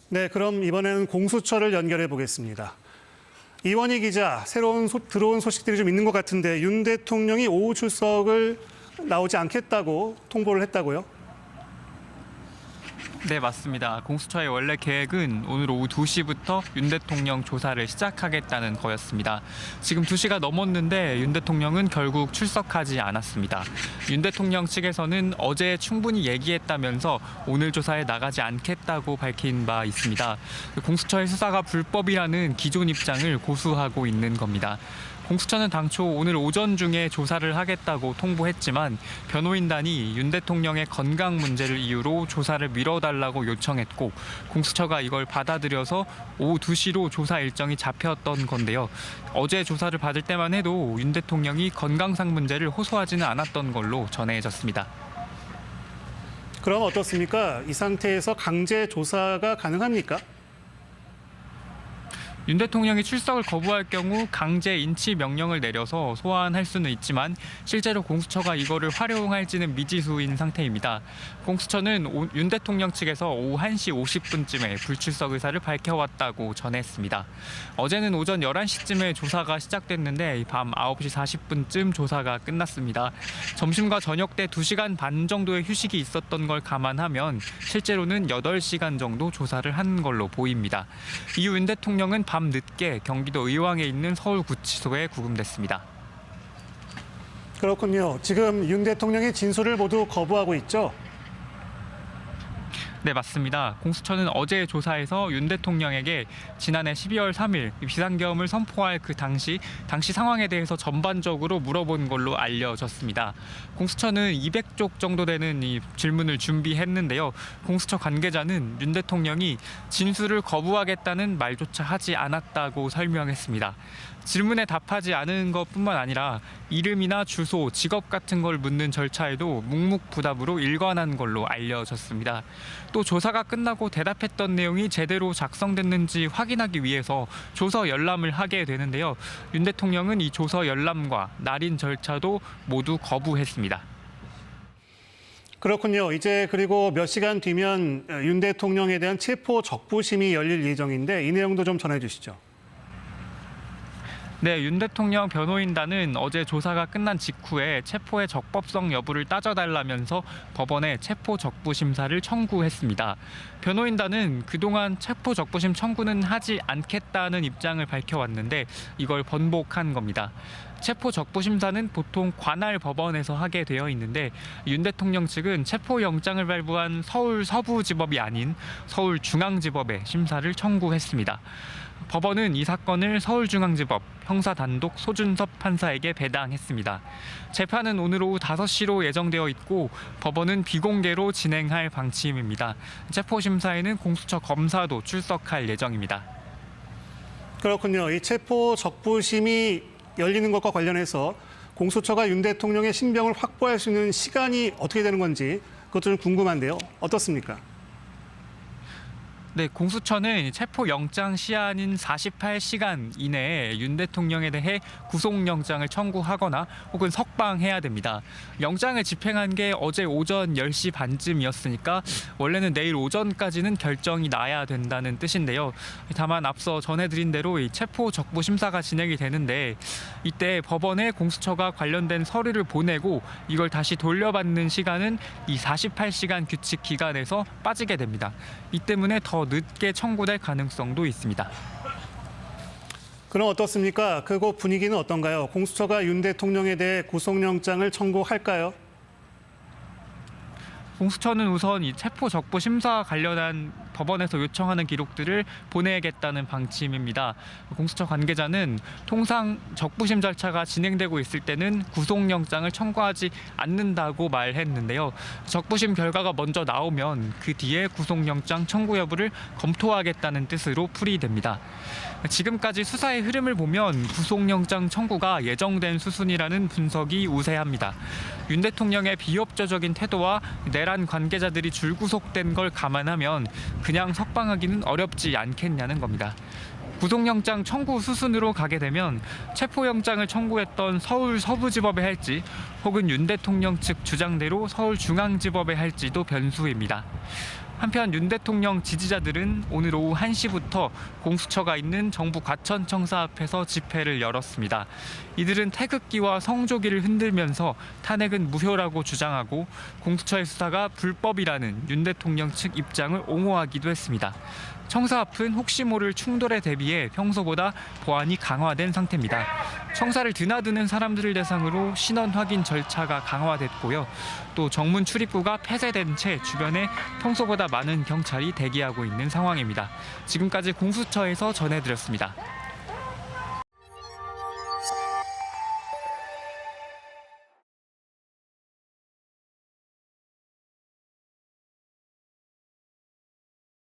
네, 그럼 이번에는 공수처를 연결해 보겠습니다. 이원희 기자, 새로운 들어온 소식들이 좀 있는 것 같은데 윤 대통령이 오후 출석을 나오지 않겠다고 통보를 했다고요? 네, 맞습니다. 공수처의 원래 계획은 오늘 오후 2시부터 윤 대통령 조사를 시작하겠다는 거였습니다. 지금 2시가 넘었는데 윤 대통령은 결국 출석하지 않았습니다. 윤 대통령 측에서는 어제 충분히 얘기했다면서 오늘 조사에 나가지 않겠다고 밝힌 바 있습니다. 공수처의 수사가 불법이라는 기존 입장을 고수하고 있는 겁니다. 공수처는 당초 오늘 오전 중에 조사를 하겠다고 통보했지만 변호인단이 윤 대통령의 건강 문제를 이유로 조사를 미뤄달라고 요청했고 공수처가 이걸 받아들여서 오후 2시로 조사 일정이 잡혔던 건데요. 어제 조사를 받을 때만 해도 윤 대통령이 건강상 문제를 호소하지는 않았던 걸로 전해졌습니다. 그럼 어떻습니까? 이 상태에서 강제 조사가 가능합니까? 윤 대통령이 출석을 거부할 경우 강제 인치 명령을 내려서 소환할 수는 있지만 실제로 공수처가 이거를 활용할지는 미지수인 상태입니다. 공수처는 윤 대통령 측에서 오후 1시 50분쯤에 불출석 의사를 밝혀왔다고 전했습니다. 어제는 오전 11시쯤에 조사가 시작됐는데 밤 9시 40분쯤 조사가 끝났습니다. 점심과 저녁 때 2시간 반 정도의 휴식이 있었던 걸 감안하면 실제로는 8시간 정도 조사를 한 걸로 보입니다. 이후 윤 대통령은 밤 늦게 경기도 의왕에 있는 서울구치소에 구금됐습니다. 그렇군요. 지금 윤 대통령의 진술을 모두 거부하고 있죠? 네, 맞습니다. 공수처는 어제 조사에서 윤 대통령에게 지난해 12월 3일 비상계엄을 선포할 그 당시 상황에 대해서 전반적으로 물어본 걸로 알려졌습니다. 공수처는 200쪽 정도 되는 이 질문을 준비했는데요. 공수처 관계자는 윤 대통령이 진술을 거부하겠다는 말조차 하지 않았다고 설명했습니다. 질문에 답하지 않은 것뿐만 아니라 이름이나 주소, 직업 같은 걸 묻는 절차에도 묵묵부답으로 일관한 걸로 알려졌습니다. 또 조사가 끝나고 대답했던 내용이 제대로 작성됐는지 확인하기 위해서 조서 열람을 하게 되는데요. 윤 대통령은 이 조서 열람과 날인 절차도 모두 거부했습니다. 그렇군요. 이제 그리고 몇 시간 뒤면 윤 대통령에 대한 체포 적부심이 열릴 예정인데 이 내용도 좀 전해주시죠. 네, 윤 대통령 변호인단은 어제 조사가 끝난 직후에 체포의 적법성 여부를 따져달라면서 법원에 체포 적부 심사를 청구했습니다. 변호인단은 그동안 체포 적부심 청구는 하지 않겠다는 입장을 밝혀왔는데 이걸 번복한 겁니다. 체포 적부 심사는 보통 관할 법원에서 하게 되어 있는데 윤 대통령 측은 체포 영장을 발부한 서울 서부지법이 아닌 서울중앙지법에 심사를 청구했습니다. 법원은 이 사건을 서울중앙지법 형사단독 소준섭 판사에게 배당했습니다. 재판은 오늘 오후 5시로 예정되어 있고 법원은 비공개로 진행할 방침입니다. 체포심사에는 공수처 검사도 출석할 예정입니다. 그렇군요. 이 체포 적부심이 열리는 것과 관련해서 공수처가 윤 대통령의 신병을 확보할 수 있는 시간이 어떻게 되는 건지 그것도 좀 궁금한데요. 어떻습니까? 네, 공수처는 체포영장 시한인 48시간 이내에 윤 대통령에 대해 구속영장을 청구하거나 혹은 석방해야 됩니다. 영장을 집행한 게 어제 오전 10시 반쯤이었으니까 원래는 내일 오전까지는 결정이 나야 된다는 뜻인데요. 다만 앞서 전해드린 대로 이 체포 적부 심사가 진행이 되는데 이때 법원에 공수처가 관련된 서류를 보내고 이걸 다시 돌려받는 시간은 이 48시간 규칙 기간에서 빠지게 됩니다. 이 때문에 더 늦게 청구될 가능성도 있습니다. 그럼 어떻습니까? 그곳 분위기는 어떤가요? 공수처가 윤 대통령에 대해 구속영장을 청구할까요? 공수처는 우선 이 체포 적부 심사 관련한 법원에서 요청하는 기록들을 보내겠다는 방침입니다. 공수처 관계자는 통상 적부심 절차가 진행되고 있을 때는 구속영장을 청구하지 않는다고 말했는데요. 적부심 결과가 먼저 나오면 그 뒤에 구속영장 청구 여부를 검토하겠다는 뜻으로 풀이됩니다. 지금까지 수사의 흐름을 보면 구속영장 청구가 예정된 수순이라는 분석이 우세합니다. 윤 대통령의 비협조적인 태도와 내란 관계자들이 줄구속된 걸 감안하면 그냥 석방하기는 어렵지 않겠냐는 겁니다. 구속영장 청구 수순으로 가게 되면 체포영장을 청구했던 서울 서부지법에 할지 혹은 윤 대통령 측 주장대로 서울중앙지법에 할지도 변수입니다. 한편 윤 대통령 지지자들은 오늘 오후 1시부터 공수처가 있는 정부 과천청사 앞에서 집회를 열었습니다. 이들은 태극기와 성조기를 흔들면서 탄핵은 무효라고 주장하고 공수처의 수사가 불법이라는 윤 대통령 측 입장을 옹호하기도 했습니다. 청사 앞은 혹시 모를 충돌에 대비해 평소보다 보안이 강화된 상태입니다. 청사를 드나드는 사람들을 대상으로 신원 확인 절차가 강화됐고요. 또 정문 출입구가 폐쇄된 채 주변에 평소보다 많은 경찰이 대기하고 있는 상황입니다. 지금까지 공수처에서 전해드렸습니다.